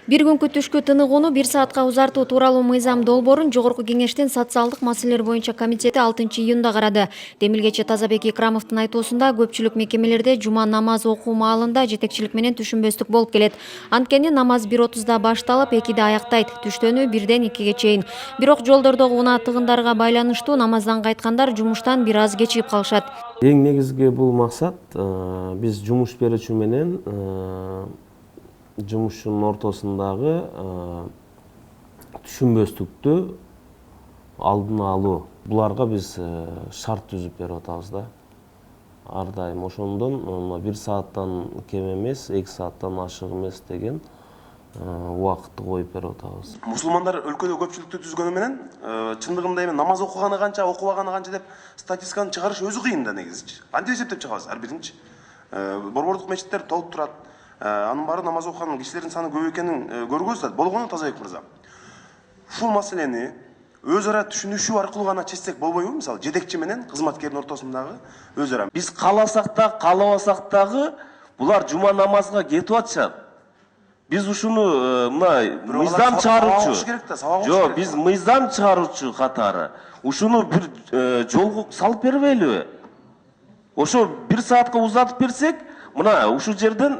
Бир күнкү түшкү тыныгууну 1 саатка узартуу тууралуу мыйзам долбоорун Жогорку Кеңештин социалдык маселелер боюнча комитети 6 июнда карады. Демилгечи Тазабек Икрамовдун айтуусунда көпчүлүк мекемелерде жума намаз окуу маалында жетекчилик менен түшүнбөстүк болуп келет. Анткени намаз 1:30да башталып 2де аяктайт, түштөнү 1ден 2ге чейин. Бирок жолдордогу унаа тыгындарга байланыштуу намаздан кайткандар жумуштан бир аз кечигип калышат. Эң негизги бул максат биз жумуш берүүчү менен жумушчунун ортосундагы түшүнбөстүктү алдын алуу. Буларга биз шарт түзүп берип атабыз да. Ар дайым ошондон 1 сааттан кем эмес, 2 сааттан ашык эмес деген убакытты коюп берип атабыз. Мусулмандар өлкөдө көпчүлүктү түзгөнү менен чындыгында эми намаз окуганы канча, окубаганы канча деп статистиканы чыгарыш өзү кыйын да негизичи. Кантип эсептеп чыгабыз ар биринчи? Борбордук мечиттер толуп турат. Анын баары намаз окуган кишилердин саны көп экенин көргүбүз да. Болгону Тазабек мырза. Ушул маселени өз ара түшүнүшүү аркылуу гана чечсек болбойбу? Мисалы, жетекчи менен кызматкердин ортосундагы өз ара. Биз кааласак да, каалабасак дагы булар жума намазга кетип атышат. Биз ушуну мына мыйзам чыгаруучу. Жок, биз мыйзам чыгаруучу катары ушуну бир жолго салып бербейлиби? Ошо 1 саатка узатып берсек, мына ушул жерден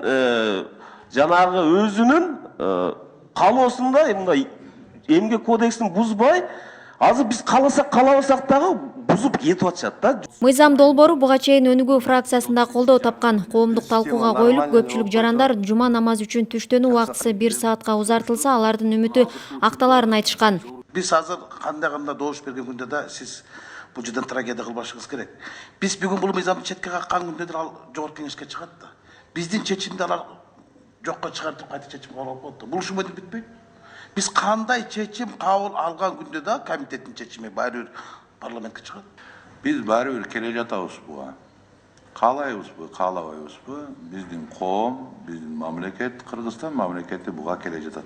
жанагы өзүнүн каалоосунда мына эмгек кодексин бузбай, азыр биз кааласак каалабасак дагы бузуп кетип атышат да. Мыйзам долбоору буга чейин өнүгүү фракциясында колдоо тапкан. Коомдук талкууга коюлуп, көпчүлүк жарандар жума намазы үчүн түштөнүү убактысы 1 саатка узартылса, алардын үмүтү акталарын айтышкан. Биз азыр кандай добуш берген күндө да сиз бул жерден трагедия кылбашыңыз керек. Биз бүгүн бул мыйзамды четке каккан күндө да ал Жогорку Кеңешке чыгат да. Биздин чечимди алар жокко чыгартып кайта чечим кабыл алып коет да. Бул ушул менен бүтпөйт. Биз кандай чечим кабыл алган күндө да комитеттин чечими баары бир парламентке чыгат. Биз баары бир келе жатабыз буга. Каалайбызбы, каалабайбызбы, биздин коом, биздин мамлекет, Кыргызстан мамлекети буга келе жатат.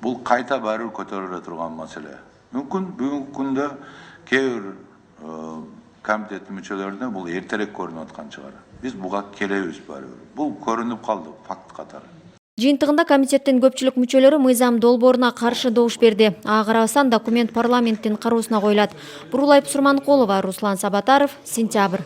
Бул кайта баары көтөрүлө турган маселе. Мүмкүн бүгүнкү күндө кээ бир комитеттин мүчөлөрүнө бул эртерээк көрүнүп аткан чыгар. Биз буга келебиз баары бир. Бул көрүнүп калды факт катары. Жыйынтыгында комитеттин көпчүлүк мүчөлөрү мыйзам долбооруна каршы добуш берди. Ага карабастан документ парламенттин кароосуна коюлат. Бурулай Пусурманкулова, Руслан Сабатаров, Сентябрь.